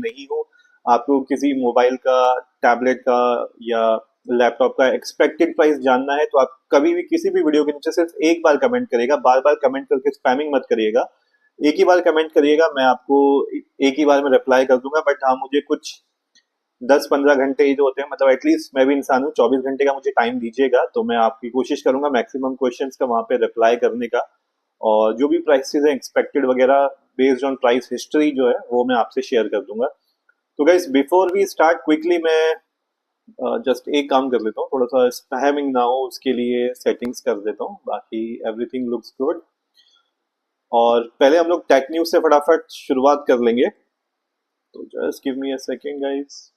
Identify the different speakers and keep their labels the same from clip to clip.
Speaker 1: नहीं हो, आपको किसी मोबाइल का, टैबलेट का या लैपटॉप का एक्सपेक्टेड प्राइस जानना है, तो आप कभी भी किसी भी वीडियो के नीचे सिर्फ एक बार कमेंट करिएगा, बार बार कमेंट करके स्पैमिंग मत करिएगा। एक ही बार कमेंट करिएगा, मैं आपको एक ही बार में रिप्लाई कर दूंगा। बट हाँ, मुझे कुछ 10-15 घंटे ही जो होते हैं, मतलब एटलीस्ट मैं भी इंसान हूँ, 24 घंटे का मुझे टाइम दीजिएगा, तो मैं आपकी कोशिश करूंगा मैक्सिमम क्वेश्चंस का वहां पे रिप्लाई करने का। और जो भी प्राइसेस है एक्सपेक्टेड वगैरह, बेस्ड ऑन प्राइस हिस्ट्री जो है, वो मैं आपसे शेयर कर दूंगा। तो guys, before we start quickly मैं जस्ट एक काम कर लेता हूँ, थोड़ा सा स्पैमिंग ना हो उसके लिए सेटिंग्स कर देता हूँ, बाकी एवरीथिंग लुक्स गुड। और पहले हम लोग टेक न्यूज से फटाफट शुरुआत कर लेंगे, तो just give me a second guys.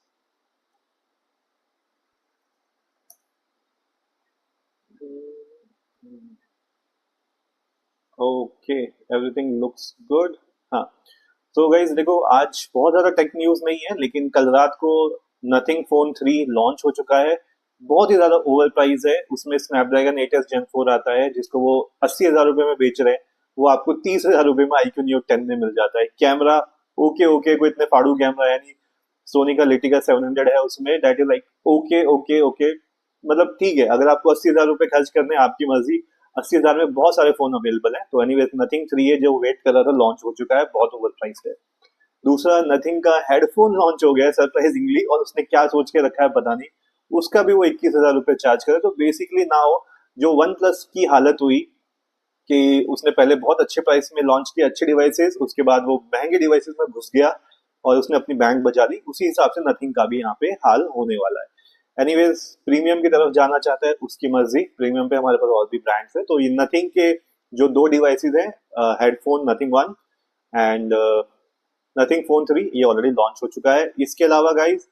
Speaker 1: Okay, everything looks good. हाँ, तो गाइज देखो, आज बहुत ज्यादा टेक न्यूज नहीं है, लेकिन कल रात को नथिंग फोन 3 लॉन्च हो चुका है। बहुत ही ज्यादा ओवर प्राइस है, उसमें स्नैपड्रैगन 8s Gen 4 आता है, जिसको वो 80,000 रुपए में बेच रहे हैं। वो आपको 30,000 रुपए में iQOO Neo 10 में मिल जाता है। कैमरा ओके ओके, कोई इतने फाड़ू कैमरा है नहीं। सोनी का लिटिका 700 है उसमें, that is like okay okay okay, मतलब ठीक है। अगर आपको 80,000 रुपए खर्च करने हैं, आपकी मर्जी। 80,000 में बहुत सारे फोन अवेलेबल हैं। तो एनीवेज, नथिंग 3 है जो वेट कर रहा था, लॉन्च हो चुका है, बहुत ओवर प्राइस है। दूसरा, नथिंग का हेडफोन लॉन्च हो गया है सरप्राइजिंगली, और उसने क्या सोच के रखा है पता नहीं। उसका भी वो 21,000 रुपए चार्ज करे। तो बेसिकली ना हो, जो वन प्लस की हालत हुई कि उसने पहले बहुत अच्छे प्राइस में लॉन्च किया अच्छे डिवाइसेस, उसके बाद वो महंगे डिवाइसेस में घुस गया और उसने अपनी बैंक बचा ली, उसी हिसाब से नथिंग का भी यहाँ पे हाल होने वाला है। एनीवेज, प्रीमियम की तरफ जाना चाहता है उसकी मर्जी, प्रीमियम पे हमारे पास और भी ब्रांड्स है। तो ये नथिंग के जो दो डिवाइसेस हैं, headphone nothing 1 and nothing phone 3, ये ऑलरेडी लॉन्च हो चुका है। इसके अलावा गाइज,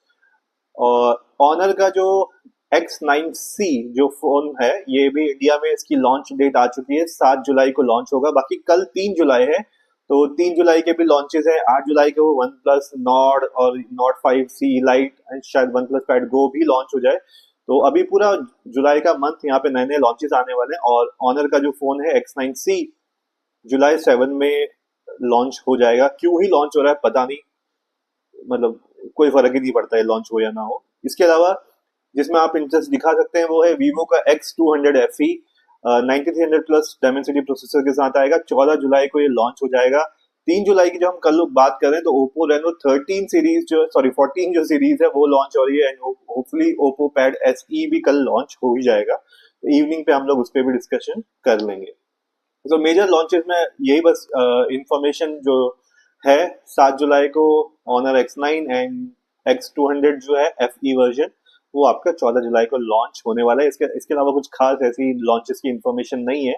Speaker 1: और ऑनर का जो X9C जो फोन है, ये भी इंडिया में इसकी लॉन्च डेट आ चुकी है, 7 जुलाई को लॉन्च होगा। बाकी कल 3 जुलाई है, तो 3 जुलाई के भी लॉन्चेस है। 8 जुलाई को वन प्लस नॉर्ड और नॉट 5C लाइट एंड शायद वन प्लस पैड गो भी लॉन्च हो जाए। तो अभी पूरा जुलाई का मंथ यहाँ पे नए नए लॉन्चेस आने वाले हैं। और ऑनर का जो फोन है X9C, जुलाई 7 में लॉन्च हो जाएगा। क्यों ही लॉन्च हो रहा है पता नहीं, मतलब कोई फर्क ही नहीं पड़ता है लॉन्च हो या ना हो। इसके अलावा जिसमें आप इंटरेस्ट दिखा सकते हैं, वो है वीवो का X200 FE, 9300 plus Dimensity processor के साथ आएगा। 14 जुलाई को ये लॉन्च हो जाएगा। 3 जुलाई की जो हम कल लोग बात करें, तो ओप्पो रेनो 13 सीरीज जो, सॉरी 14 जो सीरीज है, वो लॉन्च हो रही है। And hopefully Oppo pad SE भी कल लॉन्च हो ही जाएगा। तो इवनिंग पे हम लोग उस पर भी डिस्कशन कर लेंगे। तो मेजर लॉन्चेस में यही बस इंफॉर्मेशन जो है। 7 जुलाई को ऑनर X9 एंड X200 जो है FE वर्जन, वो आपका 14 जुलाई को लॉन्च होने वाला है। इसके इसके अलावा कुछ खास ऐसी लॉन्चेस की इंफॉर्मेशन नहीं है।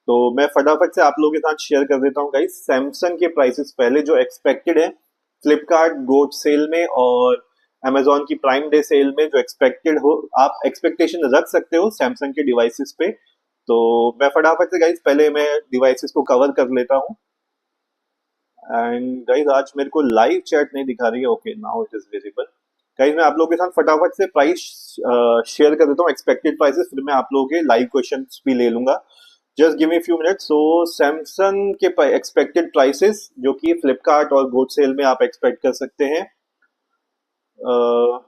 Speaker 1: तो मैं फटाफट से आप लोगों के साथ शेयर कर देता हूँ गाइस, सैमसंग के प्राइसेस पहले जो एक्सपेक्टेड है फ्लिपकार्ट गोट सेल में और Amazon की प्राइम डे सेल में, जो एक्सपेक्टेड हो, आप एक्सपेक्टेशन रख सकते हो सैमसंग के डिवाइसेस पे। तो मैं फटाफट से गाइस पहले मैं डिवाइसेस को कवर कर लेता हूँ। एंड गाइस, आज मेरे को लाइव चैट नहीं दिखा रही है। Okay, now it is visible. Guys, मैं आप लोगों के साथ फटाफट से प्राइस शेयर कर देता हूँ, एक्सपेक्टेड प्राइसेस, फिर मैं आप लोगों के लाइव क्वेश्चंस भी ले लूंगा। Just give me few minutes. सो सैमसंग के एक्सपेक्टेड प्राइसेस जो कि फ्लिपकार्ट और गोट सेल में आप एक्सपेक्ट कर सकते हैं।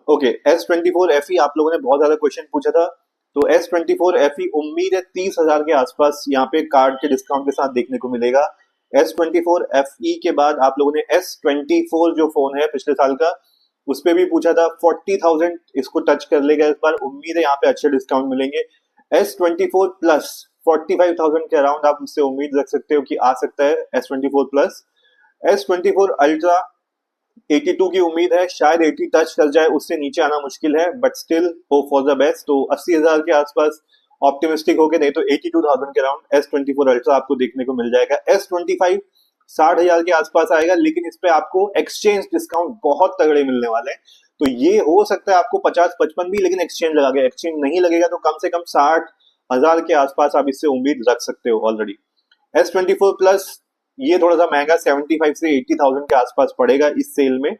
Speaker 1: ओके, S24 FE आप लोगों ने बहुत ज्यादा क्वेश्चन पूछा था। तो S24 FE उम्मीद है 30,000 के आसपास यहाँ पे कार्ड के डिस्काउंट के साथ देखने को मिलेगा। S24 FE के बाद आप लोगों ने S24 जो फोन है पिछले साल का, उस पर भी पूछा था। 40,000 इसको टच कर लेगा इस बार, उम्मीद है यहाँ पे अच्छे डिस्काउंट मिलेंगे। S24 Plus 45,000 के अराउंड आप उससे उम्मीद रख सकते हो कि आ सकता है S24 Plus। S24 Ultra 82 की उम्मीद है, शायद 80 टच कर जाए, उससे नीचे आना मुश्किल है, but still hope for the best. तो 80,000 के आसपास ऑप्टिमिस्टिक हो गए, नहीं तो 82,000 के अराउंड S24 Ultra आपको देखने को मिल जाएगा। S25 60,000 के आसपास आएगा, लेकिन इस पे आपको एक्सचेंज डिस्काउंट बहुत तगड़े मिलने वाले हैं। तो ये हो सकता है आपको 50-55 भी, लेकिन एक्सचेंज लगा के, एक्सचेंज नहीं लगेगा तो कम से कम 60,000 के आसपास आप इससे उम्मीद रख सकते हो ऑलरेडी। S24 Plus ये थोड़ा सा महंगा, 75 से 80,000 के आसपास पड़ेगा इस सेल में।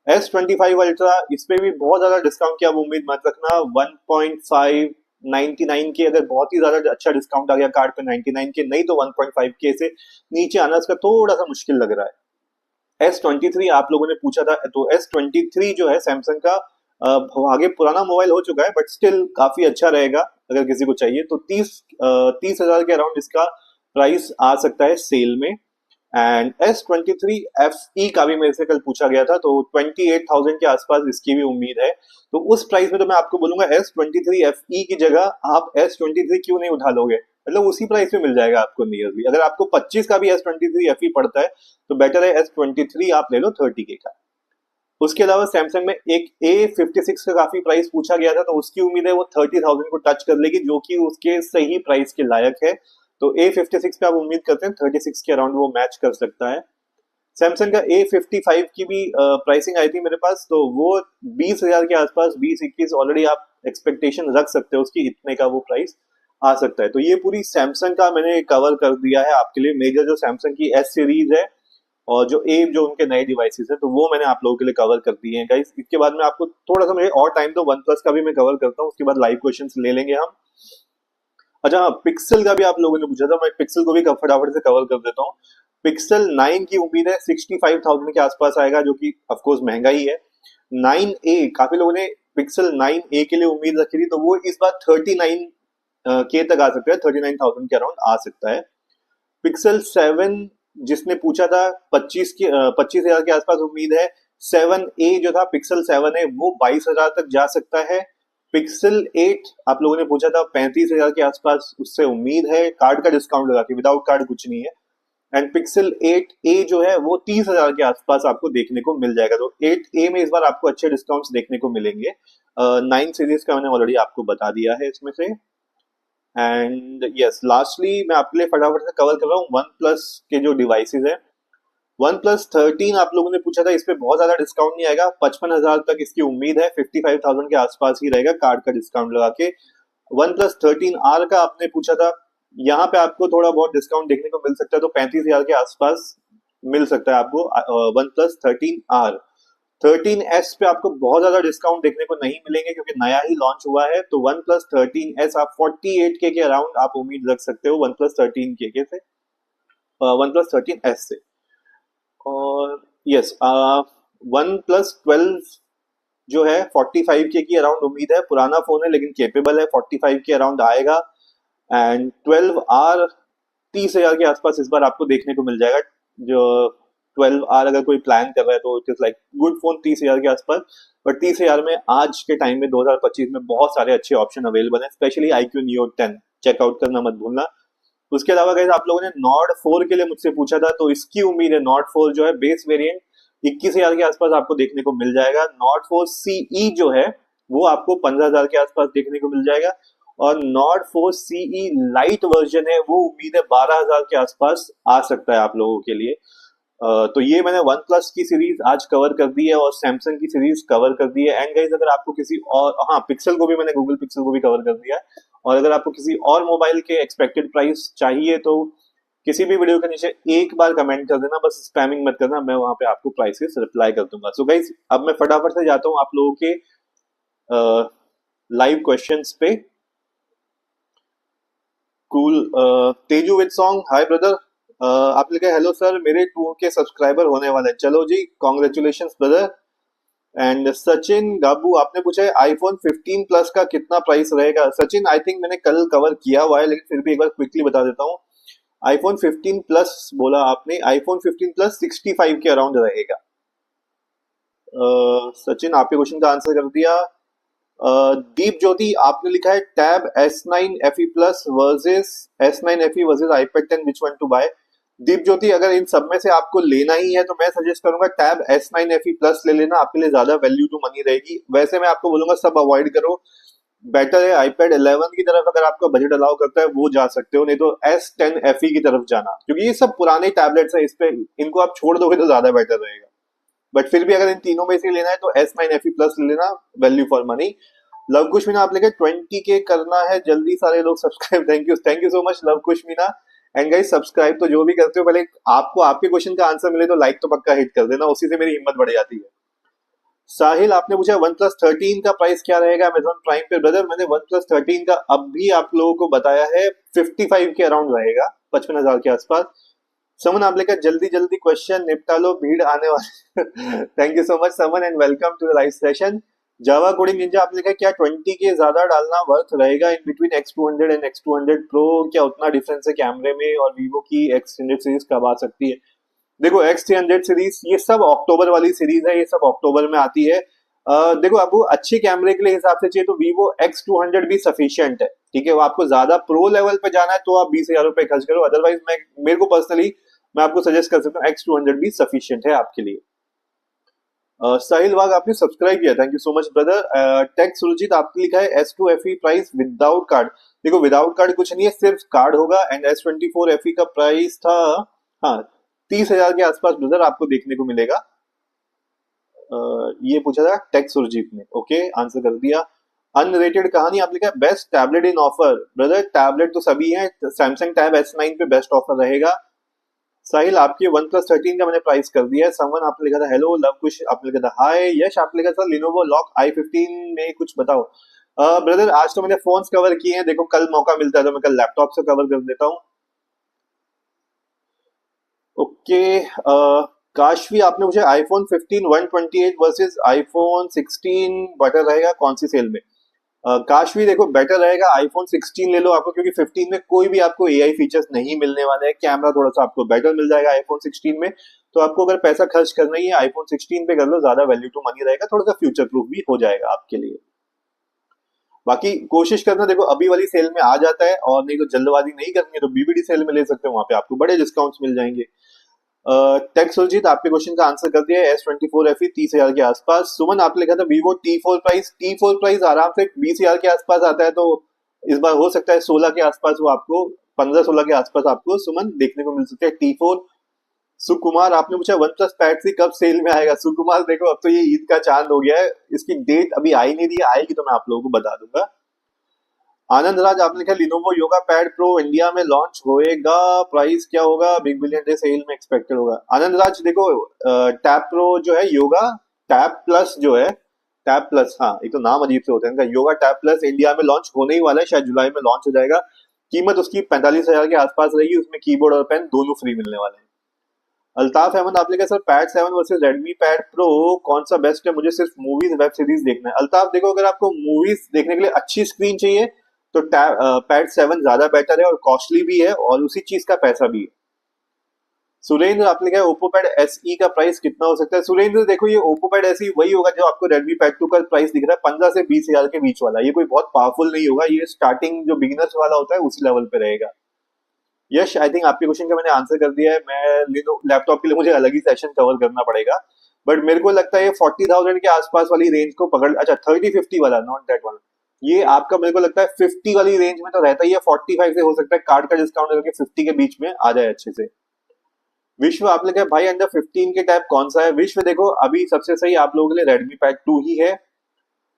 Speaker 1: S25 Ultra, इस पे भी बहुत ज्यादा डिस्काउंट की आप उम्मीद मत रखना। 1.599 के, अगर बहुत ही ज्यादा अच्छा डिस्काउंट आ गया कार्ड पे 99 के, नहीं तो 1.5 के से नीचे आना इसका थोड़ा सा मुश्किल लग रहा है। S23 आप लोगों ने पूछा था, तो S23 जो है सैमसंग का आगे पुराना मोबाइल हो चुका है बट स्टिल काफी अच्छा रहेगा अगर किसी को चाहिए तो 30,000 के अराउंड इसका प्राइस आ सकता है सेल में। एंड S23 FE का भी मेरे से कल पूछा गया था, तो 28,000 के आसपास इसकी भी उम्मीद है। तो उस प्राइस में तो मैं आपको बोलूंगा S23 FE की जगह आप S23 क्यों नहीं उठा लोगे, मतलब उसी प्राइस में मिल जाएगा आपको नियरली। अगर आपको 25 का भी S23 FE पड़ता है तो बेटर है S23 आप ले लो 30K का। उसके अलावा सैमसंग में एक A56 का काफी प्राइस पूछा गया था, तो उसकी उम्मीद है वो 30,000 को टच कर लेगी, जो कि उसके सही प्राइस के लायक है। तो A56 पे आप उम्मीद करते हैं 36 के अराउंड वो मैच कर सकता है। सैमसंग का A55 की भी प्राइसिंग आई थी मेरे पास, तो वो 20,000 के आसपास, 20-21 ऑलरेडी आप एक्सपेक्टेशन रख सकते हो उसकी, इतने का वो प्राइस आ सकता है। तो ये पूरी सैमसंग का मैंने कवर कर दिया है आपके लिए, मेजर जो सैमसंग की S सीरीज है और जो उनके नए डिवाइसेस है, तो वो मैंने आप लोगों के लिए कवर कर दिए हैं गाइस। इसके बाद में आपको थोड़ा सा मुझे और टाइम दो, वन प्लस का भी मैं कवर करता हूँ, उसके बाद लाइव क्वेश्चंस ले लेंगे हम। अच्छा हाँ, पिक्सल का भी आप लोगों ने पूछा था, मैं पिक्सल को भी फटाफट से कवर कर देता हूँ। पिक्सल 9 की उम्मीद है 65,000 के आसपास आएगा, जो कि ऑफकोर्स महंगा ही है। 9A काफी लोगों ने पिक्सल 9A के लिए उम्मीद रखी थी, तो वो इस बार 39K तक आ सकता है, 39,000 के अराउंड आ सकता है। पिक्सल 7 जिसने पूछा था 25,000 के आसपास उम्मीद है। 7A जो था पिक्सल 7 है वो 22,000 तक जा सकता है। पिक्सल 8 आप लोगों ने पूछा था 35,000 के आसपास, उससे उम्मीद है कार्ड का डिस्काउंट लगा के, विदाउट कार्ड कुछ नहीं है। एंड पिक्सल 8A जो है वो 30,000 के आसपास आपको देखने को मिल जाएगा। तो 8A में इस बार आपको अच्छे डिस्काउंट्स देखने को मिलेंगे। 9 सीरीज का मैंने ऑलरेडी आपको बता दिया है इसमें से। एंड यस, लास्टली मैं आपके लिए फटाफट से कवर कर रहा हूँ वन प्लस के जो डिवाइसेस है। वन प्लस 13 आप लोगों ने पूछा था, इस पे बहुत ज्यादा डिस्काउंट नहीं आएगा, 55,000 तक इसकी उम्मीद है, 55,000 के आसपास ही रहेगा कार्ड का डिस्काउंट लगा के। वन प्लस 13R का आपने पूछा था, यहाँ पे आपको थोड़ा बहुत डिस्काउंट देखने को मिल सकता है, तो 35,000 के आसपास मिल सकता है आपको वन प्लस 13R। 13S पे आपको बहुत ज्यादा डिस्काउंट देखने को नहीं मिलेंगे क्योंकि नया ही लॉन्च हुआ है। तो वन प्लस 13S आप 48K के अराउंड आप उम्मीद रख सकते हो वन प्लस 13K से, वन प्लस 13S से। और यस, वन प्लस 12 जो है 45K की अराउंड उम्मीद है, पुराना फोन है लेकिन केपेबल है, 45 के अराउंड आएगा। एंड 12R 30,000 के आसपास इस बार आपको देखने को मिल जाएगा। जो 12R अगर कोई प्लान कर रहा है तो it is like good phone 30,000 के आसपास। बट 30,000 में आज के टाइम में 2025 में बहुत सारे अच्छे ऑप्शन अवेलेबल हैं, स्पेशली iQOO Neo 10 चेकआउट करना मत भूलना। उसके अलावा गाइस आप लोगों ने नॉर्ड 4 के लिए मुझसे पूछा था, तो इसकी उम्मीद है नॉर्ड 4 जो है बेस वेरिएंट 21,000 के आसपास आपको देखने को मिल जाएगा। नॉर्ड 4 CE जो है वो आपको 15,000 के आसपास देखने को मिल जाएगा। और नॉर्ड 4 CE लाइट वर्जन है वो उम्मीद है 12,000 के आसपास आ सकता है आप लोगों के लिए। तो ये मैंने वन प्लस की सीरीज आज कवर कर दी है और सैमसंग की सीरीज कवर कर दी है। एंड गाइस अगर आपको किसी और, हाँ पिक्सल को भी मैंने, गूगल पिक्सल को भी कवर कर दिया है। और अगर आपको किसी और मोबाइल के एक्सपेक्टेड प्राइस चाहिए तो किसी भी वीडियो के नीचे एक बार कमेंट कर देना, बस स्पैमिंग मत करना, मैं वहां पे आपको प्राइसेस रिप्लाई कर दूंगा। सो गाइस अब मैं फटाफट से जाता हूँ आप लोगों के लाइव क्वेश्चंस पे। Cool Teju with song, hi brother, आप लिखा हेलो सर मेरे 2K सब्सक्राइबर होने वाले हैं, चलो जी कॉन्ग्रेचुलेशन ब्रदर। एंड सचिन गाबू आपने पूछा है आईफोन 15 प्लस का कितना प्राइस रहेगा। सचिन आई थिंक मैंने कल कवर किया हुआ है, लेकिन फिर भी एक बार क्विकली बता देता हूँ। आईफोन 15 प्लस बोला आपने, आईफोन 15 प्लस 65 के अराउंड रहेगा। सचिन आपके क्वेश्चन का आंसर कर दिया। दीप ज्योति आपने लिखा है tab S9 FE plus versus S9 FE versus iPad 10 which one to buy. Deep Jyoti अगर इन सब में से आपको लेना ही है तो मैं सजेस्ट करूंगा टैब S9 FE प्लस ले लेना, आपके लिए ज्यादा वैल्यू टू मनी रहेगी। वैसे मैं आपको बोलूंगा सब अवॉइड करो, बेटर है iPad 11 की तरफ अगर आपका बजट अलाउ करता है वो जा सकते हो, नहीं तो S10 FE की तरफ जाना, क्योंकि ये सब पुराने टैबलेट्स है, इस पे इनको आप छोड़ दोगे तो ज्यादा बेटर रहेगा। बट फिर भी अगर इन तीनों में से लेना है तो S9 FE प्लस ले लेना, वैल्यू फॉर मनी। लव कुश मीना आप लेके 20K करना है जल्दी, सारे लोग subscribe, thank you so much love Kush Meena. And guys subscribe तो जो भी करते हो पहले आपको आपके क्वेश्चन का आंसर मिले तो लाइक तो पक्का हिट कर देना, उसी से मेरी हिम्मत बढ़ जाती है। साहिल आपने पूछा वन प्लस 13 का प्राइस क्या रहेगा अमेजॉन प्राइम पे। ब्रदर मैंने वन प्लस 13 का अब भी आप लोगों को बताया है 55 के अराउंड रहेगा, 55,000 के आसपास। समन आप लेकर जल्दी जल्दी क्वेश्चन निपटा लो, भीड़ आने वाली। Thank you so much Saman and welcome to the live session. Java coding ninja आप लिखा क्या 20 के ज्यादा डालना वर्थ रहेगा in between X200 and X200 pro? क्या उतना डिफरेंस है कैमरे में? और वीवो की X300 सीरीज कब आ सकती है? देखो X300 सीरीज ये सब अक्टूबर वाली सीरीज है, ये सब अक्टूबर में आती है। देखो आपको अच्छे कैमरे के लिए हिसाब से चाहिए तो वीवो X200 भी सफिशियंट है, ठीक है। वो आपको ज्यादा प्रो लेवल पे जाना है तो आप 20,000 रुपए खर्च करो, अदरवाइज मैं मेरे को पर्सनली मैं आपको सजेस्ट कर सकता हूँ X200 भी सफिशियंट है आपके लिए। साहिल वाघ आपने सब्सक्राइब किया, thank you so much brother. Tech Surjit आपने लिखा है S2FE प्राइस विदाउट कार्ड। देखो विदाउट कार्ड कुछ नहीं है, सिर्फ कार्ड होगा। एंड S24FE का प्राइस था, हाँ, 30,000 के आसपास ब्रदर आपको देखने को मिलेगा। ये पूछा था टेक सुरजीत ने, ओके आंसर कर दिया। अनरेटेड कहानी आप लिखा है best tablet in offer. Brother tablet तो सभी हैं, सैमसंग टैब S9 पे बेस्ट ऑफर रहेगा। साहिल आपके OnePlus 13 का मैंने प्राइस कर दिया है। समवन आपने लिखा था हेलो, लव कुश आपने लिखा था हाय, यश आपने लिखा था लिनोवो लॉक i15 में कुछ बताओ। ब्रदर आज तो मैंने फोन्स कवर किए हैं, देखो कल मौका मिलता है तो मैं कल लैपटॉप से कवर कर देता हूँ। ओके, काशवी आपने मुझे आईफोन 15 128 वर्सेस आईफोन 16 बेटर रहेगा कौन सी सेल में? काशवी देखो बेटर रहेगा आईफोन 16 ले लो आपको, क्योंकि 15 में कोई भी आपको एआई फीचर्स नहीं मिलने वाले हैं। कैमरा थोड़ा सा आपको बेटर मिल जाएगा आईफोन 16 में। तो आपको अगर पैसा खर्च करना ही है आईफोन 16 पे कर लो, ज्यादा वैल्यू टू मनी रहेगा, थोड़ा सा फ्यूचर प्रूफ भी हो जाएगा आपके लिए। बाकी कोशिश करना, देखो अभी वाली सेल में आ जाता है, और नहीं तो जल्दबाजी नहीं करनी है तो बीबीडी सेल में ले सकते हो, वहां पे आपको बड़े डिस्काउंट्स मिल जाएंगे। टेक सुरजीत आपके क्वेश्चन का आंसर कर दिया है S24FE 30,000 के आसपास। सुमन आपने लिखा था वीवो T4 प्राइस आराम से 20,000 के आसपास आता है, तो इस बार हो सकता है 16 के आसपास वो आपको 15-16 के आसपास आपको सुमन देखने को मिल सकता है T4। सुकुमार आपने पूछा OnePlus 8C कब सेल में आएगा? सुकुमार देखो अब तो ये ईद का चांद हो गया है, इसकी डेट अभी आई नहीं रही है, आएगी तो मैं आप लोगों को बता दूंगा। आनंद राज आपने लिखा Lenovo yoga pad pro India में लॉन्च होएगा, प्राइस क्या होगा? बिग बिलियन डे सेल में एक्सपेक्टेड होगा। आनंद राज देखो टैब प्रो जो है, योगा टैब प्लस जो है, टैब प्लस, हाँ एक तो नाम अजीब से होता है इनका, योगा टैब प्लस इंडिया में लॉन्च होने ही वाला है, शायद जुलाई में लॉन्च हो जाएगा। कीमत उसकी 45,000 के आसपास रहेगी, उसमें कीबोर्ड और पेन दोनों फ्री मिलने वाले हैं। अल्ताफ अहमद आपने कहा sir pad 7 versus Redmi pad pro कौन सा बेस्ट है? मुझे सिर्फ मूवीज वेब सीरीज देखना है। अल्ताफ देखो अगर आपको मूवीज देखने के लिए अच्छी स्क्रीन चाहिए तो पैड 7 ज्यादा बेटर है और कॉस्टली भी है और उसी चीज का पैसा भी है। सुरेंद्र आपने कहा ओप्पो पैड SE का प्राइस कितना हो सकता है? सुरेंद्र देखो ये ओप्पो पैड SE वही होगा जो आपको रेडमी पैड 2 का प्राइस दिख रहा है, 15 से 20,000 के बीच वाला। ये कोई बहुत पावरफुल नहीं होगा, ये स्टार्टिंग जो बिगिनर्स वाला होता है उसी लेवल पे रहेगा। यश आई थिंक आपके क्वेश्चन का मैंने आंसर कर दिया है। मैं लैपटॉप के लिए मुझे अलग ही सेशन कवर करना पड़ेगा, बट मेरे को लगता है ये 40,000 के आसपास वाली रेंज को पकड़, अच्छा 30-50 वाला, नॉट दैट वन, ये आपका मेरे को लगता है 50 वाली रेंज में तो रहता ही है, 45 से हो सकता है कार्ड का डिस्काउंट करके 50 के बीच में आ जाए अच्छे से। विश्व आपने कहा भाई अंडर 15 के टाइप कौन सा है? विश्व देखो अभी सबसे सही आप लोगों के लिए रेडमी पैड 2 ही है।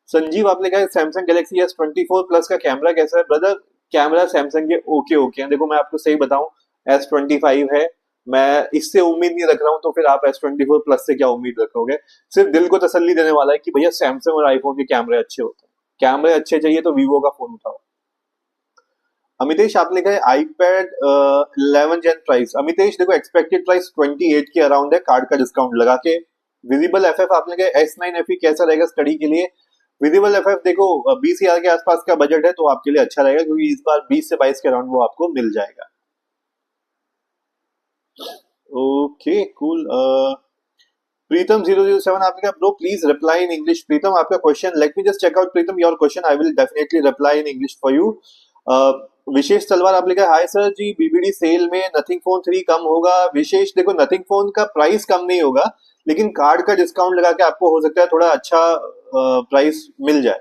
Speaker 1: संजीव आपने कहा सैमसंग गैलेक्सी S24 प्लस का कैमरा कैसा है? ब्रदर कैमरा सैमसंग के ओके ओके हैं, देखो मैं आपको सही बताऊं S25 है, मैं इससे उम्मीद नहीं रख रहा हूं, तो फिर आप S24 प्लस से क्या उम्मीद रखोगे? सिर्फ दिल को तसल्ली देने वाला है कि भैया सैमसंग और आईफोन के कैमरे अच्छे होते हैं, कैमरे अच्छे चाहिए तो वीवो का फोन उठाओ। अमितेश आपने कहा आईपैड 11 जेन प्राइस। अमितेश देखो एक्सपेक्टेड प्राइस 28 के अराउंड है कार्ड का डिस्काउंट लगा के। विजिबल FF आपने कहा S9FE कैसा रहेगा स्टडी के लिए? विजिबल FF देखो 20,000 के आसपास का बजट है तो आपके लिए अच्छा रहेगा, क्योंकि इस बार 20 से 22 के अराउंड वो आपको मिल जाएगा। Okay cool. प्रीतम 007 आपने कहा bro please reply in English. Pritam आपका question, let me just check out Pritam your question, I will definitely reply in English for you. Vishesh Talwar आप लिखा hi sir ji BBD sale में नथिंग फोन 3 कम होगा? विशेष देखो नथिंग फोन का प्राइस कम नहीं होगा, लेकिन कार्ड का डिस्काउंट लगा के आपको हो सकता है थोड़ा अच्छा प्राइस मिल जाए।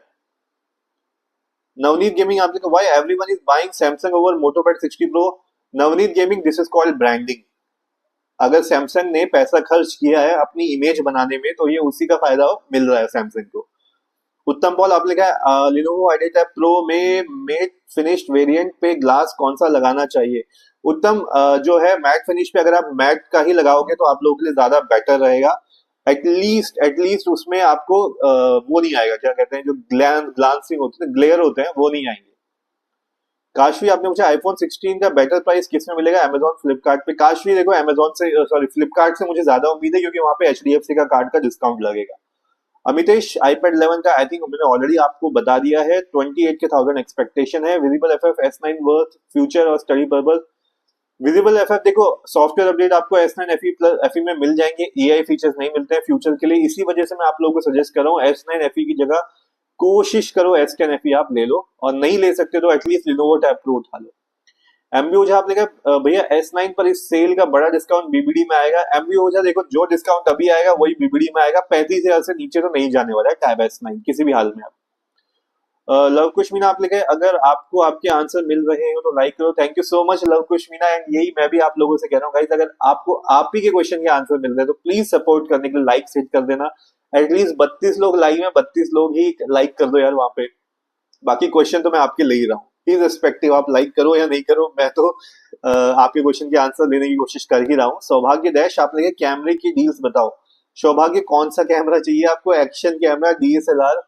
Speaker 1: नवनीत गेमिंग आपने कहा why everyone is buying Samsung over Moto Pad 60 pro? Navneet gaming this is called branding. अगर सैमसंग ने पैसा खर्च किया है अपनी इमेज बनाने में तो ये उसी का फायदा मिल रहा है सैमसंग को। उत्तम पॉल आपने कहा लिनोवो आईडिया टैब प्रो में मेट फिनिश्ड वेरिएंट पे ग्लास कौन सा लगाना चाहिए? उत्तम जो है मैट फिनिश पे अगर आप मैट का ही लगाओगे तो आप लोगों के लिए ज्यादा बेटर रहेगा। एटलीस्ट उसमें आपको वो नहीं आएगा, क्या कहते हैं जो ग्लांसिंग होते हैं, ग्लेयर होते हैं, वो नहीं आएंगे। काशवी आपने मुझे आईफोन 16 का बेटर प्राइस किस में मिलेगा? अमेजॉन फ्लिपकार्ट पे। काशवी देखो अमेजॉन से सॉरी फ्लिपकार्ट से मुझे ज्यादा उम्मीद है क्योंकि वहां पे एचडीएफसी का कार्ड का डिस्काउंट लगेगा। अमितेश आईपैड 11 का आई थिंक मैंने ऑलरेडी आपको बता दिया है, 28 के थाउजेंड एक्सपेक्टेशन है। Visible FF S9 worth future और स्टडी पर्पज। विजिबल एफएफ देखो सॉफ्टवेयर अपडेट आपको S9 FE प्लस FE में मिल जाएंगे, एआई फीचर्स नहीं मिलते हैं फ्यूचर के लिए, इसी वजह से मैं आप लोगों को सजेस्ट कर रहा हूँ S9 FE की जगह कोशिश करो S10 FE आप ले लो, और नहीं ले सकते तो एटलीस्ट लिनोवो टैब प्रो उठा लो। एमबी ओझा आपने कहा भैया S9 पर इस सेल का बड़ा डिस्काउंट बीबीडी में आएगा। एमबी ओझा देखो जो डिस्काउंट अभी आएगा वही बीबीडी में आएगा, 35,000 से नीचे तो नहीं जाने वाला है टैब S9 किसी भी हाल में। आप लव कुश मीना आप लिखे अगर आपको आपके आंसर मिल रहे हो तो लाइक करो। Thank you so much love Kush Meena, and यही मैं भी आप लोगों से कह रहा हूँ गाइस, अगर आपको आप ही के क्वेश्चन के आंसर मिल रहे हैं तो प्लीज सपोर्ट करने के लिए लाइक सेट कर देना। एटलीस्ट 32 लोग लाइव में, 32 लोग ही लाइक कर दो यार वहां पे, बाकी क्वेश्चन तो मैं आपके ले ही रहा हूँ। इस रिस्पेक्टिव आप लाइक करो या नहीं करो, मैं तो आपके क्वेश्चन के आंसर देने की कोशिश कर ही रहा हूँ। सौभाग्य डैश आप लगे कैमरे की डील्स बताओ। सौभाग्य कौन सा कैमरा चाहिए आपको? Action camera, DSLR?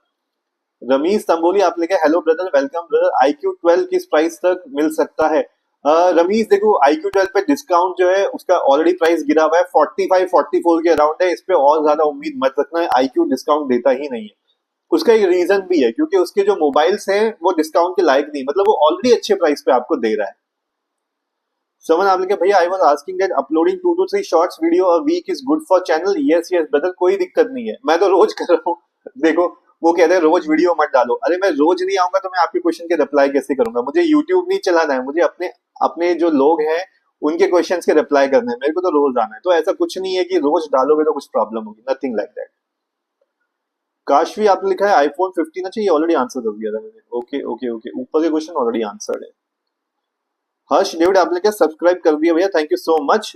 Speaker 1: Ramish Tamboli आप लिखे hello brother welcome brother, iQOO 12 किस प्राइस तक मिल सकता है? रमीश देखो iQOO 12 पे डिस्काउंट जो है उसका ऑलरेडी प्राइस गिरा हुआ है, 45-44 के अराउंड है, इस पे और ज्यादा उम्मीद मत रखना है, iQOO डिस्काउंट देता ही नहीं है। उसका एक रीजन भी है क्योंकि उसके जो मोबाइल्स हैं वो डिस्काउंट के लायक नहीं, मतलब वो ऑलरेडी अच्छे प्राइस पे आपको दे रहा है। समन आप लिखे भैया I was asking that uploading 2 to 3 shorts video a week is good for channel. Yes yes brother कोई दिक्कत नहीं है, मैं तो रोज कर रहा हूँ। देखो वो कहते हैं रोज वीडियो मत डालो, अरे मैं रोज नहीं आऊंगा तो मैं आपके क्वेश्चन के रिप्लाई कैसे करूंगा? मुझे यूट्यूब नहीं चलाना है, मुझे अपने अपने जो लोग हैं उनके क्वेश्चंस के रिप्लाई करने हैं, मेरे को तो रोज आना है। तो ऐसा कुछ नहीं है कि रोज डालोगे तो कुछ प्रॉब्लम होगी, नथिंग लाइक दैट। काशवी आपने लिखा है आईफोन 15, अच्छा ये ऑलरेडी आंसर कर दिया था मैंने। ओके ओके ओके, ऊपर के क्वेश्चन ऑलरेडी आंसर्ड है। हर्ष डेविड आपने क्या सब्सक्राइब कर दिया भैया, थैंक यू सो मच।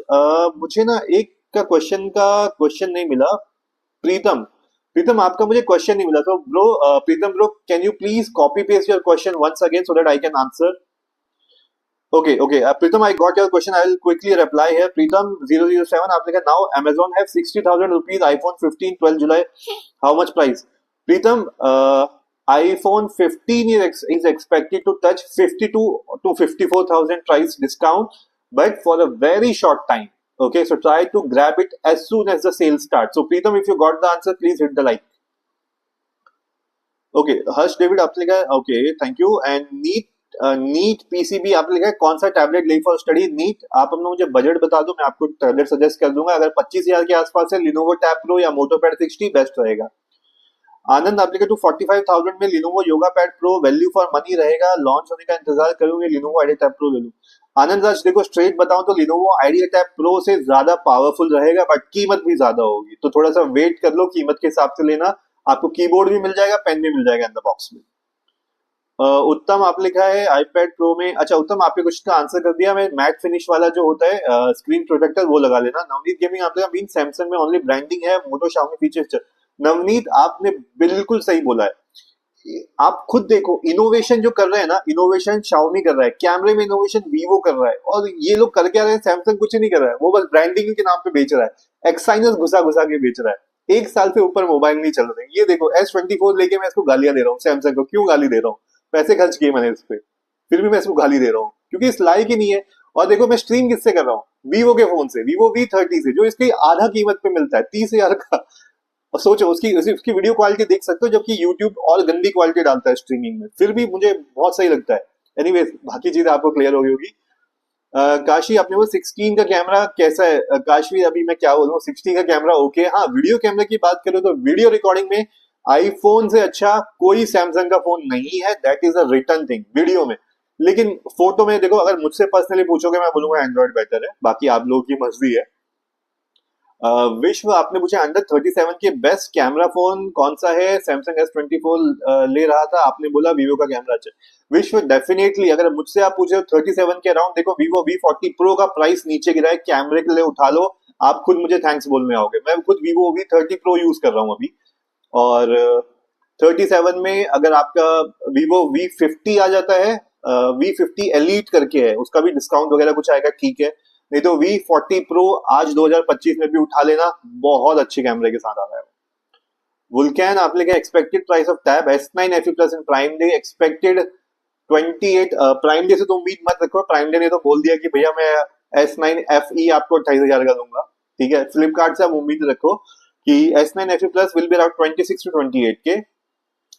Speaker 1: मुझे ना एक का क्वेश्चन नहीं मिला। प्रीतम प्रीतम आपका मुझे क्वेश्चन नहीं मिला, तो bro Pritam bro can you please copy paste your question once again so that I can answer? Okay, okay. Pritam, I got your question. I will quickly reply here. Pritam 007, आपने कहा now Amazon have 60,000 rupees iPhone 15 12 July. How much price? Pritam, iPhone 15 is expected to touch 52 to 54,000 price discount, but for a very short time. Okay, so try to grab it as soon as the sale starts. So Pritam, if you got the answer, please hit the like. Okay, Harsh David आपने कहा okay, thank you. And NEET PCB आपने लिखा है कौन सा tablet ले for study? NEET आप अपना मुझे बजट बता दो, मैं आपको टैबलेट सजेस्ट कर दूंगा। अगर 25,000 के आसपास है लिनोवो टैब प्रो या मोटोपैड 60 बेस्ट रहेगा। आनंद आप लिखे 45,000 में Lenovo yoga pad pro value for money रहेगा, लॉन्च होने का इंतजार करूंगे, लिनोवो आइडिया टैब प्रो ले लूं। आनंद आज देखो स्ट्रेट बताऊं तो लिनोवो आइडिया टैब प्रो से ज्यादा पावरफुल रहेगा, बट कीमत भी ज्यादा होगी, तो थोड़ा सा वेट कर लो, कीमत के हिसाब से लेना। आपको कीबोर्ड भी मिल जाएगा, पेन भी मिल जाएगा इन द बॉक्स में। उत्तम आप लिखा है आईपैड प्रो में, अच्छा उत्तम आपने कुछ का आंसर कर दिया, मैं मैट फिनिश वाला जो होता है स्क्रीन प्रोटेक्टर वो लगा लेना। नवनीत गेमिंग आपने मीन सैमसंग में ओनली ब्रांडिंग है, मोटो शाओमी फीचर्स। नवनीत आपने बिल्कुल सही बोला है, आप खुद देखो इनोवेशन जो कर रहे हैं ना, इनोवेशन शाओमी कर रहा है, कैमरे में इनोवेशन वीवो कर रहा है, और ये लोग कर क्या रहे हैं? सैमसंग कुछ नहीं कर रहा है, वो बस ब्रांडिंग के नाम पे बेच रहा है, एक्साइनस घुसा घुसा के बेच रहा है। 1 साल से ऊपर मोबाइल नहीं चल रहे। ये देखो S24 लेके मैं इसको गालियां दे रहा हूँ, सैमसंग को क्यों गाली दे रहा हूँ? पैसे खर्च किए मैंने इस पे, फिर भी मैं इसको गाली दे रहा हूँ क्योंकि इस लायक ही नहीं है। और देखो मैं स्ट्रीम किससे कर रहा हूँ? वीवो के फोन से, वीवो V30 से, जो इसकी आधा कीमत पे मिलता है 30,000 का। और सोचो उसकी वीडियो क्वालिटी देख सकते हो, जबकि यूट्यूब और गंदी क्वालिटी डालता है स्ट्रीमिंग में, फिर भी मुझे बहुत सही लगता है। एनीवेज बाकी चीजें आपको क्लियर हो गई होगी। काशी आपने वो 16 का कैमरा कैसा है? काशी अभी मैं क्या बोलूँ, 60 का कैमरा ओके। हाँ वीडियो कैमरा की बात करो तो वीडियो रिकॉर्डिंग में आईफोन से अच्छा कोई सैमसंग का फोन नहीं है, that is a return thing video में। लेकिन फोटो में देखो, अगर मुझसे पर्सनली पूछोगे मैं बोलूंगा एंड्रॉइड बेटर है, बाकी आप लोगों की मर्जी है। विश्व आपने पूछा अंडर 37 के बेस्ट कैमरा फोन कौन सा है? सैमसंग S24 ले रहा था, आपने बोला वीवो का कैमरा अच्छा। विश्व डेफिनेटली अगर मुझसे आप पूछे 37 के अराउंड, देखो वीवो V40 प्रो का प्राइस नीचे गिरा है, कैमरे के लिए उठा लो, आप खुद मुझे थैंक्स बोलने आओगे। मैं खुद वीवो V30 प्रो यूज कर रहा हूँ अभी, और 37 में अगर आपका वीवो V50 आ जाता है, V50 एलीट करके है, उसका भी डिस्काउंट वगैरह कुछ आएगा, ठीक है। नहीं तो V40 प्रो आज 2025 में भी उठा लेना, बहुत अच्छे कैमरे के साथ आ रहा है। वुल्कैन आपने क्या expected price of tab S9 FE plus in prime day? Expected 28 prime day से तो उम्मीद मत रखो, प्राइम डे ने तो बोल दिया कि भैया मैं S9 FE आपको 28,000 का दूंगा, ठीक है। फ्लिपकार्ट से आप उम्मीद रखो कि S9 FE plus will be around 26 to 28 के।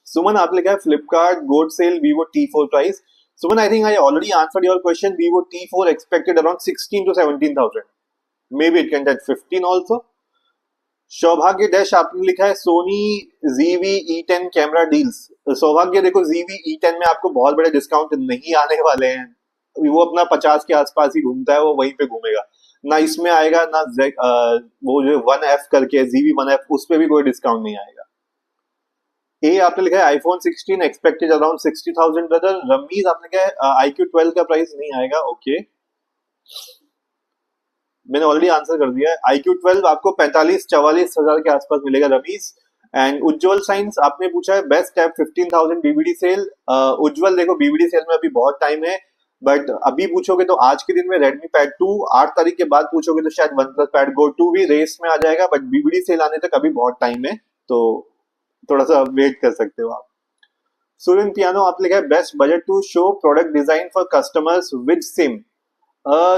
Speaker 1: सुमन आपने लिखा है Flipkart goat sale Vivo T4 price. Suman I think I already answered your question, Vivo T4 expected around 16 to 17,000, may be it can touch 15 also. Saubhagya dash आपने लिखा है Soni ZV-E10 camera deals. सौभाग्य देखो ZV-E10 में आपको बहुत बड़े डिस्काउंट नहीं आने वाले हैं, वो अपना 50 के आसपास ही घूमता है, वो वहीं पे घूमेगा ना, इसमें आएगा ना वो जो 1F करके ZV-1F उस पे भी कोई डिस्काउंट नहीं आएगा। ए आपने लिखा है iPhone 16 expected around 60,000 brother. Ramiz आपने लिखा है IQ12 का प्राइस नहीं आएगा, ओके मैंने ऑलरेडी आंसर कर दिया है। IQ12 आपको 45-44 हजार के आसपास मिलेगा रमीज। एंड उज्जवल साइंस आपने पूछा है बेस्ट ऐप 15,000 बीबीडी सेल। उज्जवल देखो बीबीडी सेल में अभी बहुत टाइम है, बट अभी पूछोगे तो आज के दिन में Redmi Pad 2, 8 तारीख के बाद पूछोगे तो शायद OnePlus Pad Go 2 भी रेस में आ जाएगा, बट बीबीडी सेल आने तक अभी बहुत टाइम है, तो थोड़ा सा वेट कर सकते हो आप। सुरिन पियानो आप लिखा है best budget to show product design for customers with SIM.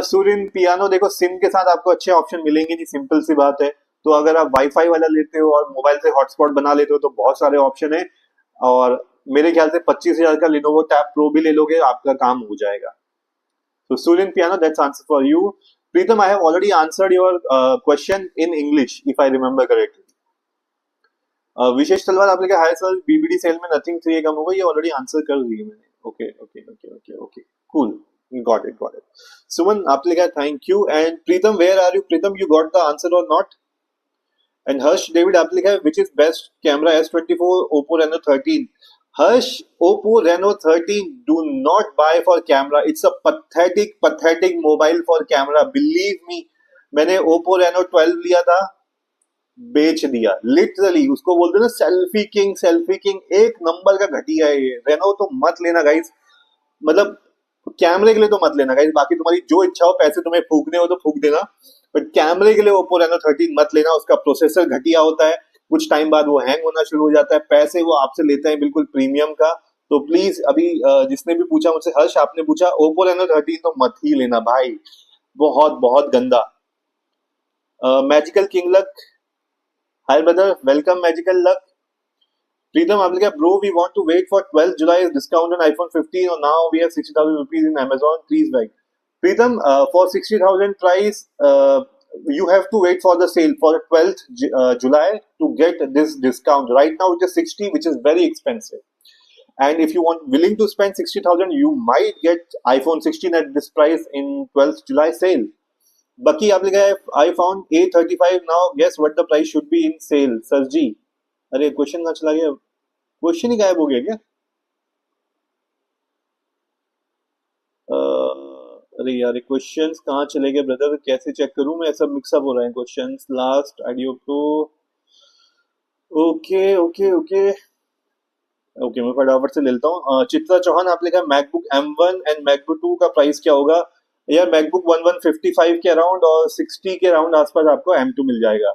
Speaker 1: Surin piano देखो सिम के साथ आपको अच्छे ऑप्शन मिलेंगे नहीं, सिंपल सी बात है। तो अगर आप वाईफाई वाला लेते हो और मोबाइल से हॉटस्पॉट बना लेते हो तो बहुत सारे ऑप्शन है, और मेरे ख्याल से 25,000 का Lenovo Tab Pro भी ले लोगे, आपका काम हो जाएगा। तो Surin piano that's answer for you. Pritam I have already answered your question in English if I remember correctly. Vishesh Talwar आपने कहा हाय सर बीबीडी सेल में नथिंग 3 कम होगा, ये ऑलरेडी आंसर कर दी है मैंने, okay okay okay okay okay cool got it. Suman आपने कहा thank you. And Pritam where are you Pritam, you got the answer और नॉट। एंड हर्ष डेविड आपने कहा which is best camera S24 Oppo Reno 13। Harsh Oppo Reno 13 do not buy for camera, it's a pathetic mobile for camera, believe me. मैंने Oppo Reno 12 लिया था, बेच दिया literally, उसको बोलते ना सेल्फी किंग, एक नंबर का घटिया है ये। रेनो तो मत लेना गाइस, मतलब कैमरे के लिए तो मत लेना गाइस, बाकी तुम्हारी जो इच्छा हो, पैसे तुम्हें फूकने हो तो फूक देना, बट कैमरे के लिए Oppo Reno 13 मत लेना। उसका प्रोसेसर घटिया होता है, कुछ टाइम बाद वो हैंग होना शुरू हो जाता है, पैसे वो आपसे लेते हैं बिल्कुल प्रीमियम का। तो प्लीज अभी जिसने भी पूछा मुझसे, हर्ष आपने पूछा Oppo Reno 13 तो मत ही लेना भाई, बहुत बहुत गंदा। Magical king luck hi brother, welcome magical luck. Pritam Ablika, bro, we want to wait for 12th July's discount on iPhone 15, or now we have 60,000 rupees in Amazon. Please like. Pritam, for 60,000 price, you have to wait for the sale for 12th July to get this discount. Right now it is 60, which is very expensive. And if you want willing to spend 60,000, you might get iPhone 16 at this price in 12th July sale. Bucky Ablika, I found A35 now. Guess what the price should be in sale, Sir Ji? अरे question कहाँ चला गया, question ही गायब हो गया क्या? अरे यार क्वेश्चंस कहाँ चले गए ब्रदर, कैसे चेक करूं मैं, सब मिक्सअप हो रहे हैं क्वेश्चंस। लास्ट ऑडियो को ओके ओके ओके ओके मैं फटाफट से ले लेता हूँ। चित्रा चौहान आप लिखा मैकबुक M1 एंड मैकबुक 2 का प्राइस क्या होगा? यार मैकबुक 1155 के अराउंड और 60 के अराउंड आसपास आपको M2 मिल जाएगा।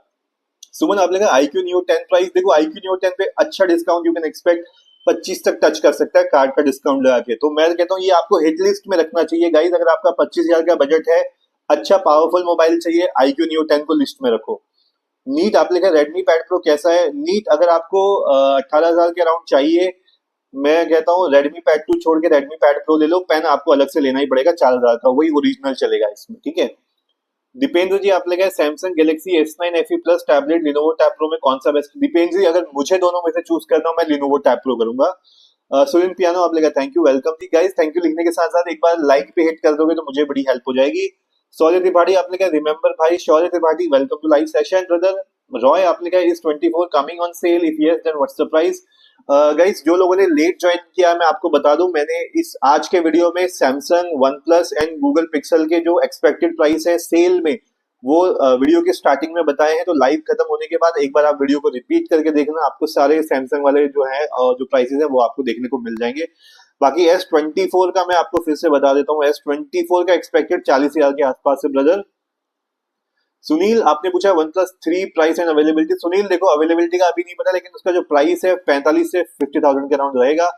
Speaker 1: सुमन आप लिखा IQ Neo 10 प्राइस, देखो IQ Neo 10 पे अच्छा डिस्काउंट यू कैन एक्सपेक्ट 25 तक टच कर सकता है कार्ड का डिस्काउंट लगा के। तो मैं कहता हूँ ये आपको हिट लिस्ट में रखना चाहिए गाइस, अगर आपका 25,000 का बजट है, अच्छा पावरफुल मोबाइल चाहिए, IQ Neo 10 को लिस्ट में रखो। नीट आप लिखा Redmi Pad Pro कैसा है? नीट अगर आपको 18,000 के अराउंड चाहिए, मैं कहता हूँ Redmi Pad 2 छोड़ के Redmi Pad Pro ले लो, पेन आपको अलग से लेना ही पड़ेगा 4,000 का, वही ओरिजिनल चलेगा इसमें, ठीक है। दीपेंद्र जी आप लगे Samsung Galaxy S9 FE plus tablet Lenovo Tab Pro में कौन सा बेस्ट? दीपेंद्र जी अगर मुझे दोनों में से चूज करना हो मैं Lenovo Tab Pro करूंगा। सुरिन पियानो आप लगा thank you, welcome ji guys, thank you लिखने के साथ साथ एक बार लाइक पे हिट कर दोगे तो मुझे बड़ी हेल्प हो जाएगी। शौर्य त्रिपाठी आपने कहा रिमेंबर भाई, Shaurya Tripathi welcome to live session brother. Roy आपने कहा is 24 coming on sale, if yes then what's the price? Guys जो लोगों ने लेट ज्वाइन किया मैं आपको बता दूं, मैंने इस आज के वीडियो में Samsung, OnePlus and Google pixel के जो एक्सपेक्टेड प्राइस है सेल में वो वीडियो के स्टार्टिंग में बताए हैं। तो लाइव खत्म होने के बाद एक बार आप वीडियो को रिपीट करके देखना, आपको सारे सैमसंग वाले जो है जो प्राइसेस है वो आपको देखने को मिल जाएंगे। बाकी S24 का मैं आपको फिर से बता देता हूँ, S24 का एक्सपेक्टेड 40,000 के आसपास है ब्रदर। सुनील आपने पूछा OnePlus 3 price and availability. Sunil देखो अवेलेबिलिटी का अभी नहीं पता, लेकिन उसका जो प्राइस है 45 से 50,000 के अराउंड रहेगा।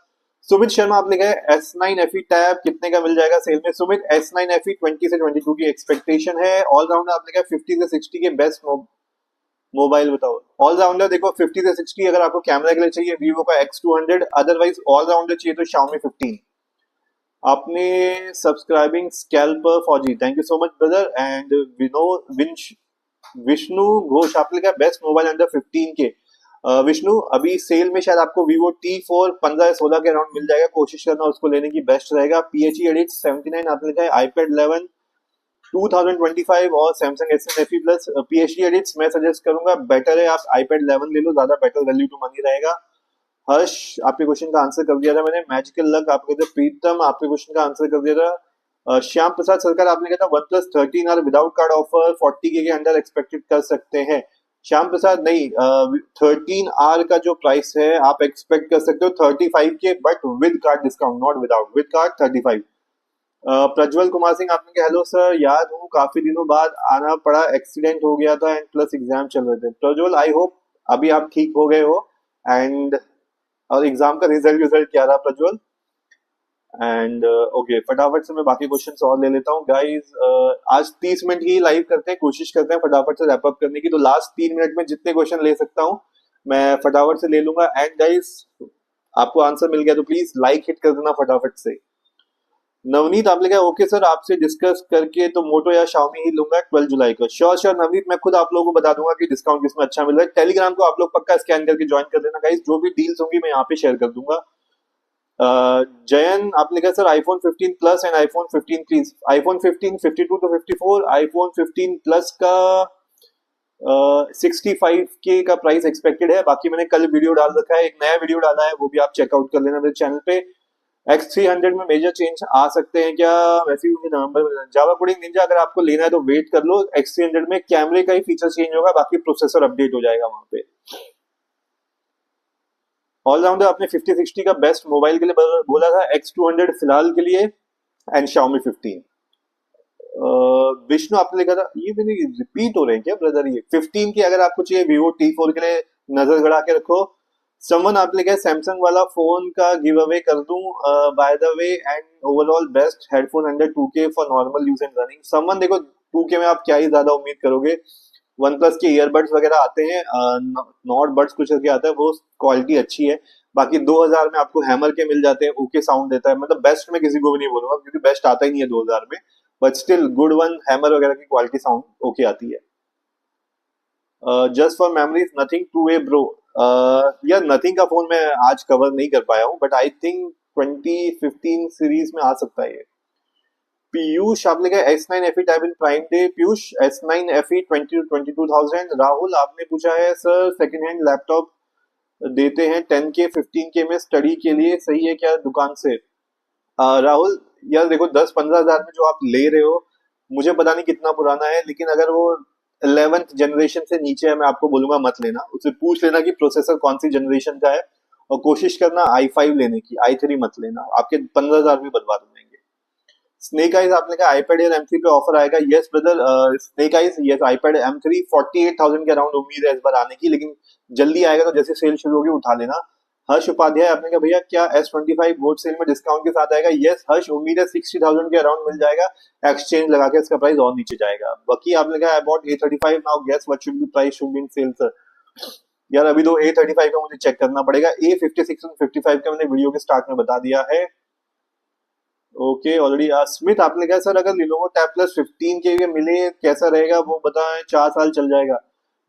Speaker 1: सुमित शर्मा आपने कहा S9 FE टैब कितने का मिल जाएगा सेल में? सुमित S9 FE 20 से 22 की एक्सपेक्टेशन है। ऑलराउंडर आपने कहा 50 से 60 के बेस्ट मोबाइल बताओ। ऑलराउंडर देखो 50 से 60 अगर आपको कैमरा के लिए चाहिए वीवो का X200, अदरवाइज ऑलराउंडर चाहिए तो Xiaomi 15। आपने सब्सक्राइबिंग स्कैल्पर फौजी, thank you so much brother. And Vishnu Ghosh आपने कहा बेस्ट मोबाइल अंडर 15 के। विष्णु अभी सेल में शायद आपको Vivo T4 15 या 16 के अराउंड मिल जाएगा, कोशिश करना उसको लेने की, बेस्ट रहेगा। PHE Edit 79 आपने लिखा है iPad 11 2025 और Samsung S9 FE Plus। PHE Edits मैं सजेस्ट करूंगा, बेटर है आप iPad 11 ले लो, ज्यादा बेटर वैल्यू टू मनी रहेगा। हर्ष आपके क्वेश्चन का आंसर कर दिया था मैंने। मैजिकल लक आपके कहते प्रीतम आपके क्वेश्चन का आंसर कर दिया था। श्याम प्रसाद सरकार आपने कहा था OnePlus 13R without card offer 40K के अंडर एक्सपेक्टेड कर सकते हैं। श्याम प्रसाद नहीं, 13R का जो प्राइस है आप एक्सपेक्ट कर सकते हो 35K but with card discount, not without, with card 35। Prajwal Kumar Singh आपने कहा हेलो सर, याद हूँ काफी दिनों बाद आना पड़ा, एक्सीडेंट हो गया था एंड प्लस एग्जाम चल रहे थे। प्रज्वल आई होप अभी आप ठीक हो गए हो एंड और एग्जाम का रिजल्ट क्या रहा प्रज्वल? एंड ओके फटाफट से मैं बाकी क्वेश्चंस और ले लेता हूँ गाइस। आज 30 मिनट की लाइव करते हैं, कोशिश करते हैं फटाफट से रैप अप करने की, तो लास्ट 3 मिनट में जितने क्वेश्चन ले सकता हूँ मैं फटाफट से ले लूंगा। एंड गाइस आपको आंसर मिल गया तो प्लीज लाइक हिट कर देना फटाफट से। नवनीत आपने कहा ओके सर आपसे डिस्कस करके तो मोटो या Xiaomi ही लूंगा 12 जुलाई को। श्योर श्योर नवनीत, मैं खुद आप लोगों को बता दूंगा कि डिस्काउंट किसमें अच्छा मिल रहा है। टेलीग्राम को आप लोग पक्का स्कैन करके ज्वाइन कर देना गाइस, जो भी डील्स होंगी मैं यहाँ पे शेयर कर दूंगा। जयन आपने कहा sir iPhone 15 plus and iPhone 15 please. iPhone 15 52 to 54, iPhone 15 plus का 65K का प्राइस एक्सपेक्टेड है। बाकी मैंने कल वीडियो डाल रखा है, एक नया वीडियो डाला है, वो भी आप चेकआउट कर लेना मेरे चैनल पे। X300 में मेजर चेंज आ सकते हैं क्या? वैसे ही मुझे नवंबर में जावा कोडिंग निंजा अगर आपको लेना है तो वेट कर लो। X300 में कैमरे का ही फीचर चेंज होगा, बाकी प्रोसेसर अपडेट हो जाएगा वहां पे। ऑलराउंडर आपने 50-60 का बेस्ट मोबाइल के लिए बोला था, X200 फिलहाल के लिए एंड Xiaomi 15। विष्णु आपने लिखा था, ये मेरे रिपीट हो रहे हैं क्या ब्रदर? ये 15 की अगर आपको चाहिए Vivo T4 के लिए नजर गड़ा के रखो। समवन आपने लिखा है सैमसंग वाला फोन का गिव अवे कर दूं by the way and overall best headphone under 2K for normal use and running. Someone देखो 2K में आप क्या ही ज्यादा उम्मीद करोगे, वन प्लस के ईयरबड्स वगैरह आते हैं, नॉट बड्स कुछ करके आता है, वो क्वालिटी अच्छी है। बाकी 2000 में आपको हैमर के मिल जाते हैं, ओके साउंड देता है, मतलब बेस्ट में किसी को भी नहीं बोलूंगा क्योंकि बेस्ट आता ही नहीं है 2000 में, but still good one, hammer वगैरह की क्वालिटी साउंड ओके आती है। Just for memories Nothing two A bro, यार नथिंग का फोन मैं आज कवर नहीं कर पाया हूँ बट आई थिंक 2015 सीरीज में आ सकता है ये। पीयूष आपने कहा S9 FE type in prime day. Piyush S9 FE 20 to 22,000। Rahul आपने पूछा है सर सेकंड हैंड लैपटॉप देते हैं 10K 15K में स्टडी के लिए, सही है क्या दुकान से? राहुल यार देखो 10-15 हजार में जो आप ले रहे हो मुझे पता नहीं कितना पुराना है, लेकिन अगर वो 11th जनरेशन से नीचे है मैं आपको बोलूंगा मत लेना, उससे पूछ लेना कि प्रोसेसर कौन सी जनरेशन का है और कोशिश करना i5 लेने की, i3 मत लेना, आपके 15,000 भी बर्बाद हो जाएंगे। स्नेक आइज आपने कहा iPad Air M3 पे ऑफर आएगा। Yes brother snake eyes, yes iPad M3 48,000 के अराउंड उम्मीद है इस बार आने की, लेकिन जल्दी आएगा तो जैसे सेल शुरू होगी उठा लेना। हर्ष उपाध्याय आपने कहा भैया क्या S25 गोल्ड सेल में डिस्काउंट के साथ आएगा? यस हर्ष, उम्मीद है 60,000 के अराउंड मिल जाएगा, एक्सचेंज लगा के इसका प्राइस और नीचे जाएगा। बाकी आपने कहा about A35 now guess what should be price should be in sale sir. यार अभी तो A35 का मुझे चेक करना पड़ेगा, A56 और 55 का मैंने वीडियो के स्टार्ट में बता दिया है। Okay already. स्मिथ आपने कहा सर अगर Lenovo Tab Plus 15 के मिले कैसा रहेगा वो बताएं, 4 साल चल जाएगा।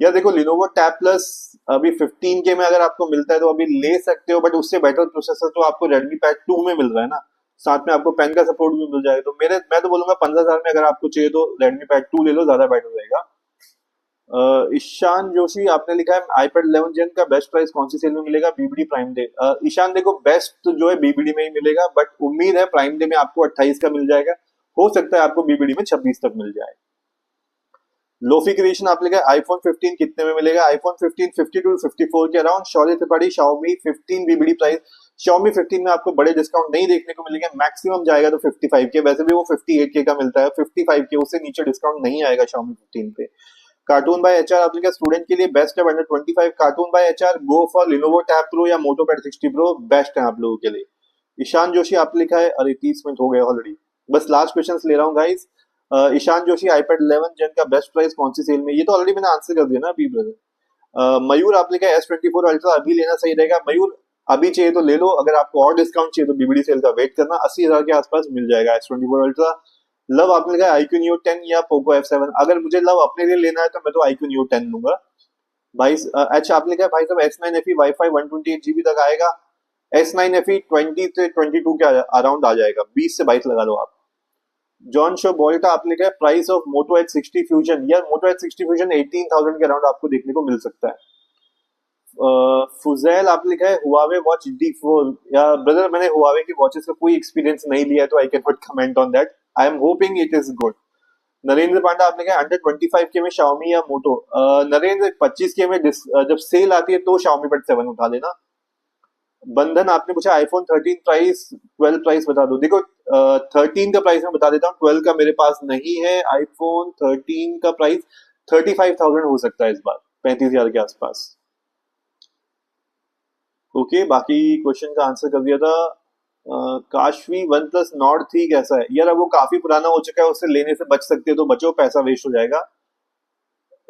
Speaker 1: यार देखो Lenovo Tab Plus अभी 15K में अगर आपको मिलता है तो अभी ले सकते हो, बट उससे बेटर प्रोसेसर तो आपको Redmi Pad 2 में मिल रहा है ना, साथ में आपको पेन का सपोर्ट भी मिल जाएगा, तो मैं तो बोलूंगा 15,000 में अगर आपको चाहिए तो Redmi Pad 2 ले लो, ज्यादा बेटर रहेगा। ईशान जोशी आपने लिखा है iPad 11 Gen का बेस्ट प्राइस कौन सी सेल में मिलेगा? BBD prime day. ईशान देखो बेस्ट जो है बीबीडी में ही मिलेगा, बट उम्मीद है प्राइम डे में आपको 28 का मिल जाएगा, हो सकता है आपको बीबीडी में 26 तक मिल जाए। लोफी क्रिएशन आपने कहा iPhone 15 कितने में मिलेगा? iPhone 15 52 to 54 के around. Shaurya Tripathi Xiaomi 15 BBD price, Xiaomi 15 में आपको बड़े डिस्काउंट नहीं देखने को मिलेंगे, मैक्सिमम जाएगा तो 55K, वैसे भी वो 58K का मिलता है, 55K उससे नीचे डिस्काउंट नहीं आएगा Xiaomi 15 पे। कार्टून बाय एचआर आपने कहा स्टूडेंट के लिए बेस्ट है under 25। Cartoon by HR go for Lenovo Tab Pro या Moto Pad 60 Pro, बेस्ट है आप लोगों के लिए। ईशान जोशी आपने लिखा है, अरे 30 मिनट हो गए ऑलरेडी। बस लास्ट क्वेश्चन ले रहा हूँ गाइस। ईशान जोशी iPad 11 जेन का बेस्ट प्राइस कौन सी सेल में, ये तो ऑलरेडी मैंने आंसर कर दिया ना अभी ब्रदर। मयूर आपने लिखा है S24 अल्ट्रा अभी लेना सही रहेगा। मयूर अभी चाहिए तो ले लो, अगर आपको और डिस्काउंट चाहिए तो बीबीडी सेल का वेट करना, 80,000 के आसपास मिल जाएगा S24 अल्ट्रा। लव आपने लिखा है iQOO Neo 10 या पोको F7, अगर मुझे लव अपने लिए लेना है तो मैं तो iQOO Neo 10 लूंगा भाई। अच्छा आपने लिखा है भाई साहब S9 FE वाईफाई 128 GB तक आएगा। S9 FE 20 से 22 के अराउंड आ जाएगा, 20 से 22 लगा लो आप। जॉन शो बोल्टा आपने लिखा है price of motto H60 fusion, यार मोटो H60 फ्यूजन 18,000 के अराउंड आपको देखने को मिल सकता है। फुजैल आपने लिखा है हुआवे वॉच D4, या ब्रदर मैंने हुआवे की वॉचेस का कोई एक्सपीरियंस नहीं लिया है तो I can not comment on that, I am hoping it is good. Narendra Panda आपने कहा अंडर 25 के में Xiaomi या मोटो। नरेंद्र 25 के में जब सेल आती है तो Xiaomi Pad 7 उठा लेना। बंधन आपने पूछा आईफोन 13 प्राइस 12 प्राइस बता दो। देखो 13 का प्राइस मैं बता देता हूँ, 12 का मेरे पास नहीं है। आईफोन 13 का प्राइस 35,000 हो सकता है इस बार, 35,000 के आसपास। ओके बाकी क्वेश्चन का आंसर कर दिया था। काशवी वन प्लस नॉर्ड थी कैसा है, यार अब वो काफी पुराना हो चुका है, उससे लेने से बच सकते हो तो बचो, पैसा वेस्ट हो जाएगा।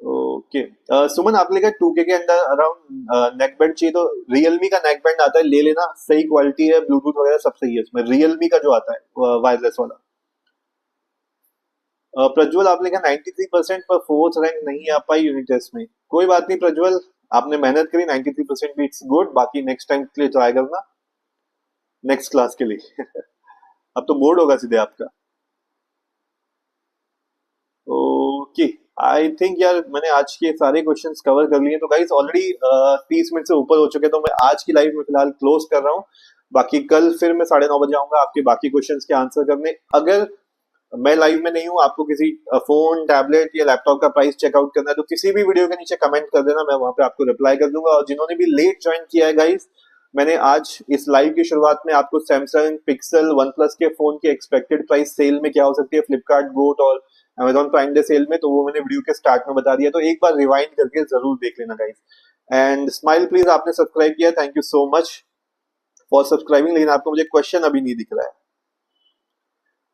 Speaker 1: ओके सुमन आपने लिखा 2K के अंदर अराउंड नेक बैंड चाहिए तो रियलमी का नेक बैंड आता है, ले लेना, सही क्वालिटी है, ब्लूटूथ वगैरह सब सही है उसमें, रियलमी का जो आता है वायरलेस वाला। प्रज्वल आपने लिखा 93% पर फोर्थ रैंक नहीं आ पाई यूनिट टेस्ट में, कोई बात नहीं प्रज्वल, आपने मेहनत करी, 93% भी इट्स गुड, बाकी नेक्स्ट टाइम के लिए ट्राई करना, नेक्स्ट क्लास के लिए। अब तो बोर्ड होगा सीधे आपका। ओके आई थिंक यार मैंने आज के सारे क्वेश्चंस कवर कर लिए, तो गाइस ऑलरेडी 30 मिनट से ऊपर हो चुके, तो मैं आज की लाइव में फिलहाल क्लोज कर रहा हूँ। बाकी कल फिर मैं 9:30 बजे आऊंगा आपके बाकी क्वेश्चंस के आंसर करने। अगर मैं लाइव में नहीं हूँ, आपको किसी फोन टैबलेट या लैपटॉप का प्राइस चेकआउट करना है तो किसी भी वीडियो के नीचे कमेंट कर देना, मैं वहां पे आपको रिप्लाई कर दूंगा। और जिन्होंने भी लेट ज्वाइन किया है गाइस, मैंने आज इस लाइव की शुरुआत में आपको सैमसंग पिक्सल वन प्लस के फोन की एक्सपेक्टेड प्राइस सेल में क्या हो सकती है फ्लिपकार्ट गोट और अमेजॉन प्राइम डे सेल में, तो वो मैंने वीडियो के स्टार्ट में बता दिया, तो एक बार रिवाइंड करके जरूर देख लेना गाइस। एंड स्माइल प्लीज आपने सब्सक्राइब किया, thank you so much for subscribing, लेकिन आपको मुझे क्वेश्चन अभी नहीं दिख रहा है।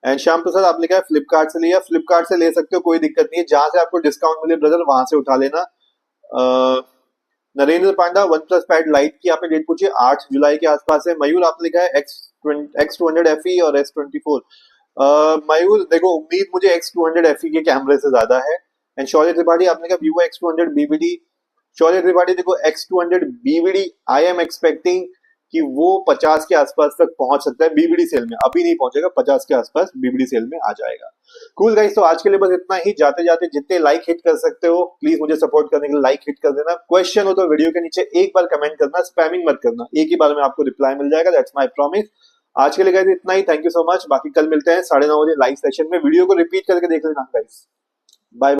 Speaker 1: एंड श्याम प्रसाद आपने कहा फ्लिपकार्ट से लिया, फ्लिपकार्ट से ले सकते हो, कोई दिक्कत नहीं है, जहां से आपको डिस्काउंट मिले ब्रदर वहां से उठा लेना। नरेंद्र पांडा वन प्लस पैड लाइट की आपने डेट पूछी, 8 जुलाई के आसपास है। मयूर आपने लिखा है X200 FE और S24। मयूर देखो उम्मीद मुझे X200 FE के कैमरे से ज्यादा है। एंड शौर्य त्रिपाठी आपने कहा Vivo X200 BBD, शौर्य त्रिपाठी देखो X200 BBD I am expecting कि वो 50 के आसपास तक पहुंच सकता है बीबीडी सेल में, अभी नहीं पहुंचेगा, 50 के आसपास बीबीडी सेल में आ जाएगा। कूल गाइस, तो आज के लिए बस इतना ही। जाते जाते जितने लाइक हिट कर सकते हो प्लीज मुझे सपोर्ट करने के लिए लाइक हिट कर देना। क्वेश्चन हो तो वीडियो के नीचे एक बार कमेंट करना, स्पैमिंग मत करना, एक ही बार में आपको रिप्लाई मिल जाएगा, दैट्स माय प्रॉमिस। आज के लिए गाइस इतना ही, थैंक यू सो मच। बाकी कल मिलते हैं 9:30 बजे लाइव सेशन में, वीडियो को रिपीट करके देख लेना गाइस। बाय।